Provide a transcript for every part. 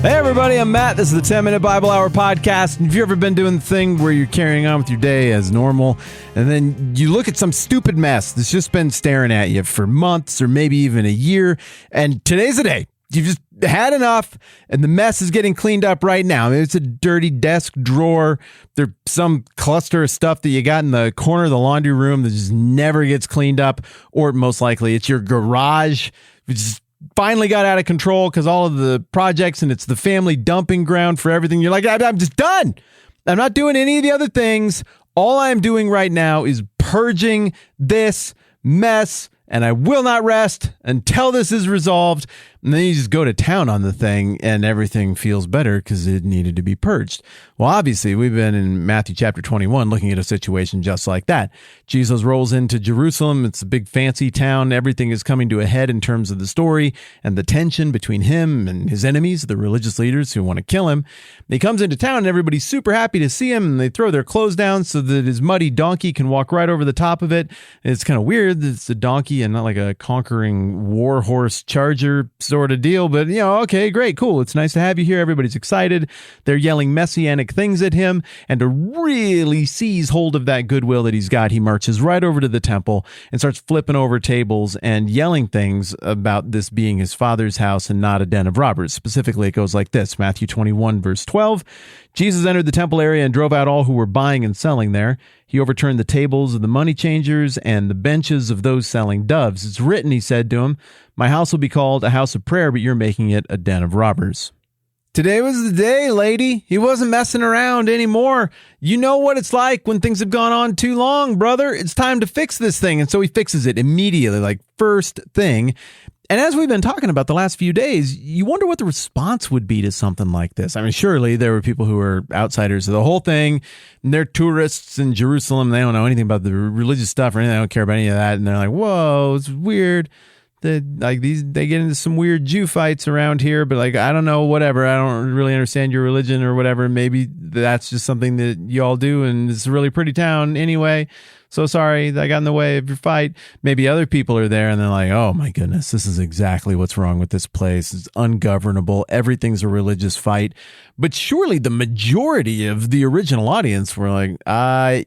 Hey everybody, I'm Matt. This is the 10-Minute Bible Hour podcast. Have you ever been doing the thing where you're carrying on with your day as normal, and then you look at some stupid mess that's just been staring at you for months or maybe even a year, and today's the day. You've just had enough, and the mess is getting cleaned up right now. Maybe it's a dirty desk drawer. There's some cluster of stuff that you got in the corner of the laundry room that just never gets cleaned up, or most likely it's your garage, which is finally got out of control because all of the projects, and it's the family dumping ground for everything. You're like, I'm just done. I'm not doing any of the other things. All I'm doing right now is purging this mess, and I will not rest until this is resolved. And then you just go to town on the thing, and everything feels better because it needed to be purged. Well, obviously, we've been in Matthew chapter 21 looking at a situation just like that. Jesus rolls into Jerusalem. It's a big fancy town. Everything is coming to a head in terms of the story and the tension between him and his enemies, the religious leaders who want to kill him. He comes into town, and everybody's super happy to see him, and they throw their clothes down so that his muddy donkey can walk right over the top of it. And it's kind of weird that it's a donkey and not like a conquering war horse charger sort of deal, but okay, great, cool. It's nice to have you here. Everybody's excited. They're yelling messianic things at him, and to really seize hold of that goodwill that he's got, he marches right over to the temple and starts flipping over tables and yelling things about this being his father's house and not a den of robbers. Specifically, it goes like this: Matthew 21, verse 12. Jesus entered the temple area and drove out all who were buying and selling there. He overturned the tables of the money changers and the benches of those selling doves. It's written, he said to him, my house will be called a house of prayer, but you're making it a den of robbers. Today was the day, lady. He wasn't messing around anymore. You know what it's like when things have gone on too long, brother. It's time to fix this thing. And so he fixes it immediately, like first thing. And as we've been talking about the last few days, you wonder what the response would be to something like this. I mean, surely there were people who were outsiders of the whole thing, and they're tourists in Jerusalem. They don't know anything about the religious stuff or anything. They don't care about any of that. And they're like, whoa, it's weird. They get into some weird Jew fights around here, but I don't know, whatever. I don't really understand your religion or whatever. Maybe that's just something that you all do, and it's a really pretty town anyway. So sorry that I got in the way of your fight. Maybe other people are there and they're like, oh my goodness, this is exactly what's wrong with this place. It's ungovernable. Everything's a religious fight. But surely the majority of the original audience were like,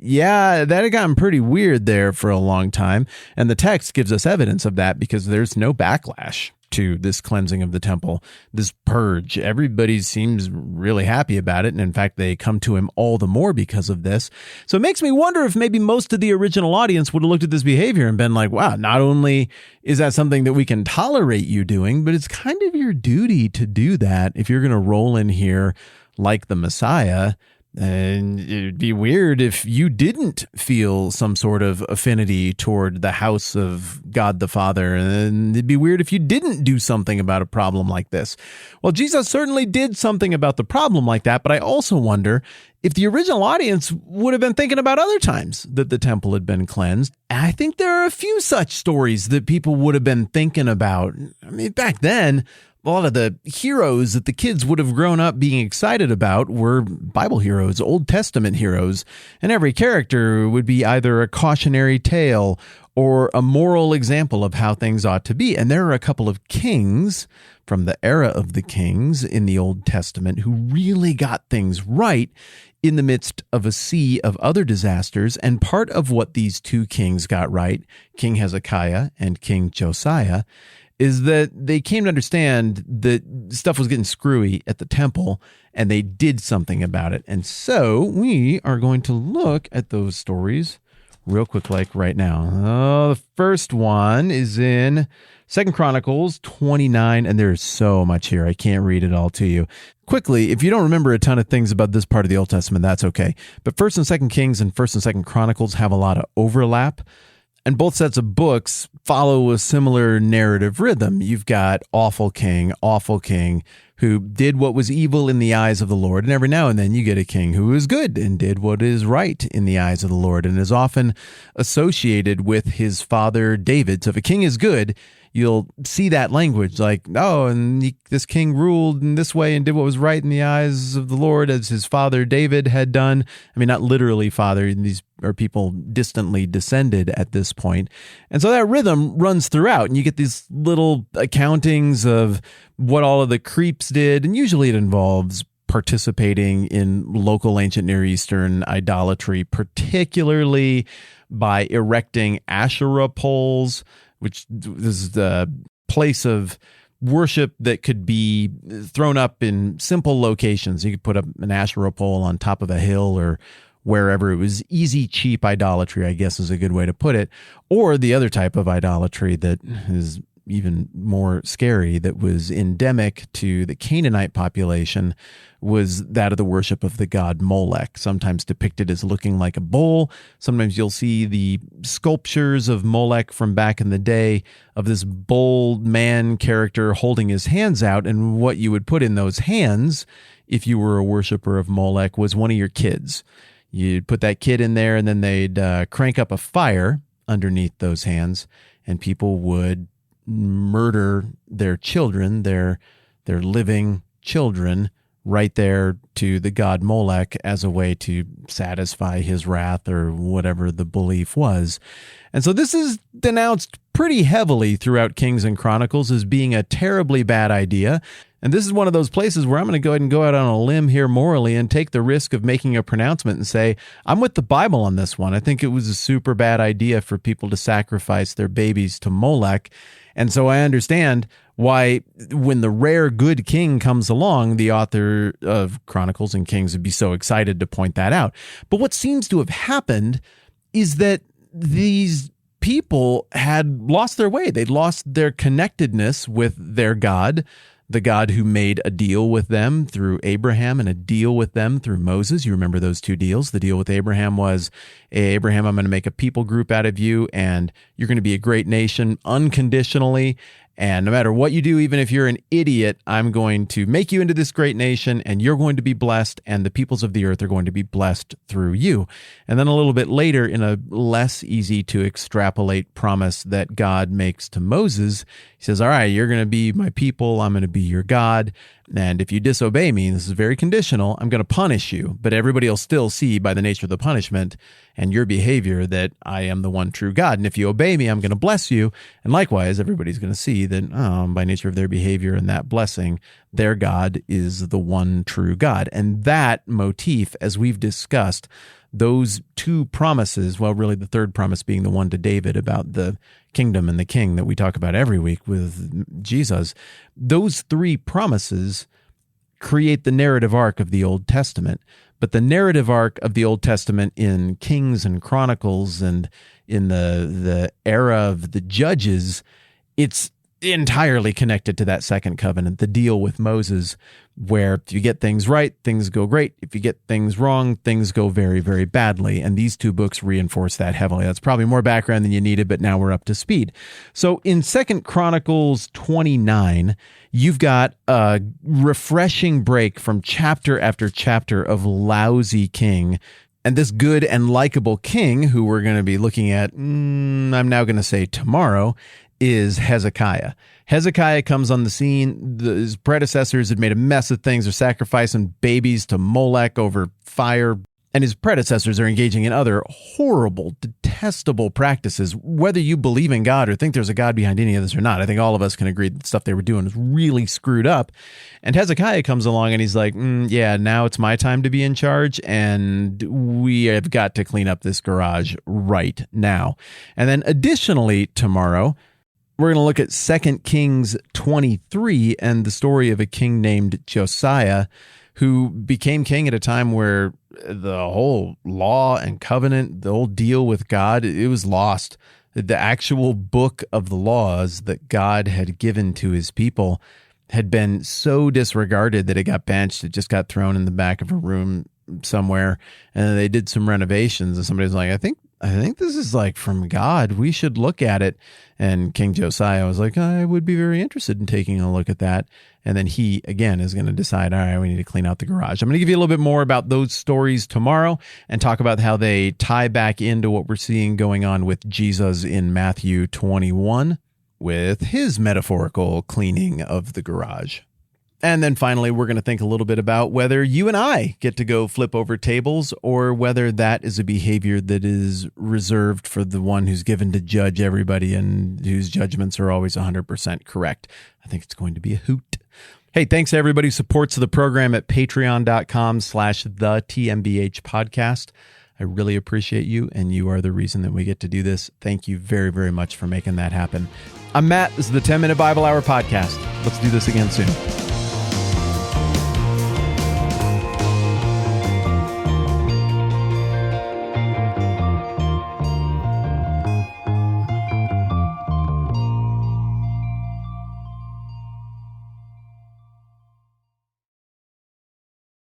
yeah, that had gotten pretty weird there for a long time. And the text gives us evidence of that because there's no backlash to this cleansing of the temple, this purge. Everybody seems really happy about it. And in fact, they come to him all the more because of this. So it makes me wonder if maybe most of the original audience would have looked at this behavior and been like, wow, not only is that something that we can tolerate you doing, but it's kind of your duty to do that if you're going to roll in here like the Messiah. And it'd be weird if you didn't feel some sort of affinity toward the house of God the Father. And it'd be weird if you didn't do something about a problem like this. Well, Jesus certainly did something about the problem like that, but I also wonder if the original audience would have been thinking about other times that the temple had been cleansed. I think there are a few such stories that people would have been thinking about. I mean, back then, a lot of the heroes that the kids would have grown up being excited about were Bible heroes, Old Testament heroes, and every character would be either a cautionary tale or a moral example of how things ought to be. And there are a couple of kings from the era of the kings in the Old Testament who really got things right in the midst of a sea of other disasters. And part of what these two kings got right, King Hezekiah and King Josiah, is that they came to understand that stuff was getting screwy at the temple, and they did something about it. And so we are going to look at those stories real quick, like right now. The first one is in 2 Chronicles 29, and there's so much here. I can't read it all to you. Quickly, if you don't remember a ton of things about this part of the Old Testament, that's okay. But 1st and 2nd Kings and 1st and 2nd Chronicles have a lot of overlap. And both sets of books follow a similar narrative rhythm. You've got awful king, who did what was evil in the eyes of the Lord. And every now and then you get a king who is good and did what is right in the eyes of the Lord and is often associated with his father David. So if a king is good, you'll see that language like, oh, and this king ruled in this way and did what was right in the eyes of the Lord as his father David had done. I mean, not literally father. These are people distantly descended at this point. And so that rhythm runs throughout, and you get these little accountings of what all of the creeps did, and usually it involves participating in local ancient Near Eastern idolatry, particularly by erecting Asherah poles, which is the place of worship that could be thrown up in simple locations. You could put up an Asherah pole on top of a hill or wherever. It was easy, cheap idolatry, I guess is a good way to put it. Or the other type of idolatry that is even more scary, that was endemic to the Canaanite population, was that of the worship of the god Molech, sometimes depicted as looking like a bull. Sometimes you'll see the sculptures of Molech from back in the day of this bold man character holding his hands out, and what you would put in those hands if you were a worshiper of Molech was one of your kids. You'd put that kid in there, and then they'd crank up a fire underneath those hands, and people would murder their children, their living children, right there to the god Molech as a way to satisfy his wrath or whatever the belief was. And so this is denounced pretty heavily throughout Kings and Chronicles as being a terribly bad idea. And this is one of those places where I'm going to go ahead and go out on a limb here morally and take the risk of making a pronouncement and say, I'm with the Bible on this one. I think it was a super bad idea for people to sacrifice their babies to Molech. And so I understand why, when the rare good king comes along, the author of Chronicles and Kings would be so excited to point that out. But what seems to have happened is that these people had lost their way. They'd lost their connectedness with their God, the God who made a deal with them through Abraham and a deal with them through Moses. You remember those two deals? The deal with Abraham was, Abraham, I'm going to make a people group out of you, and you're going to be a great nation unconditionally. And no matter what you do, even if you're an idiot, I'm going to make you into this great nation, and you're going to be blessed, and the peoples of the earth are going to be blessed through you. And then a little bit later, in a less easy to extrapolate promise that God makes to Moses, he says, all right, you're going to be my people, I'm going to be your God, and if you disobey me, this is very conditional, I'm going to punish you, but everybody will still see by the nature of the punishment and your behavior that I am the one true God. And if you obey me, I'm going to bless you. And likewise, everybody's going to see that by nature of their behavior and that blessing, their God is the one true God. And that motif, as we've discussed, those two promises, well, really the third promise being the one to David about the kingdom and the king that we talk about every week with Jesus, those three promises create the narrative arc of the Old Testament. But the narrative arc of the Old Testament in Kings and Chronicles and in the era of the Judges, it's entirely connected to that second covenant, the deal with Moses, where if you get things right, things go great. If you get things wrong, things go very, very badly. And these two books reinforce that heavily. That's probably more background than you needed, but now we're up to speed. So in 2 Chronicles 29, you've got a refreshing break from chapter after chapter of lousy king. And this good and likable king, who we're going to be looking at, I'm now going to say tomorrow, is Hezekiah. Hezekiah comes on the scene. His predecessors had made a mess of things. They're sacrificing babies to Molech over fire. And his predecessors are engaging in other horrible, detestable practices. Whether you believe in God or think there's a God behind any of this or not, I think all of us can agree that the stuff they were doing was really screwed up. And Hezekiah comes along and he's like, yeah, now it's my time to be in charge, and we have got to clean up this garage right now. And then additionally, tomorrow, we're going to look at 2 Kings 23 and the story of a king named Josiah, who became king at a time where the whole law and covenant, the whole deal with God, it was lost. The actual book of the laws that God had given to his people had been so disregarded that it got benched. It just got thrown in the back of a room somewhere, and they did some renovations, and somebody's like, I think this is like from God. We should look at it. And King Josiah was like, I would be very interested in taking a look at that. And then he, again, is going to decide, all right, we need to clean out the garage. I'm going to give you a little bit more about those stories tomorrow and talk about how they tie back into what we're seeing going on with Jesus in Matthew 21 with his metaphorical cleaning of the garage. And then finally, we're going to think a little bit about whether you and I get to go flip over tables or whether that is a behavior that is reserved for the one who's given to judge everybody and whose judgments are always 100% correct. I think it's going to be a hoot. Hey, thanks to everybody who supports the program at patreon.com/the TMBH I really appreciate you, and you are the reason that we get to do this. Thank you very, very much for making that happen. I'm Matt. This is the 10-Minute Bible Hour podcast. Let's do this again soon.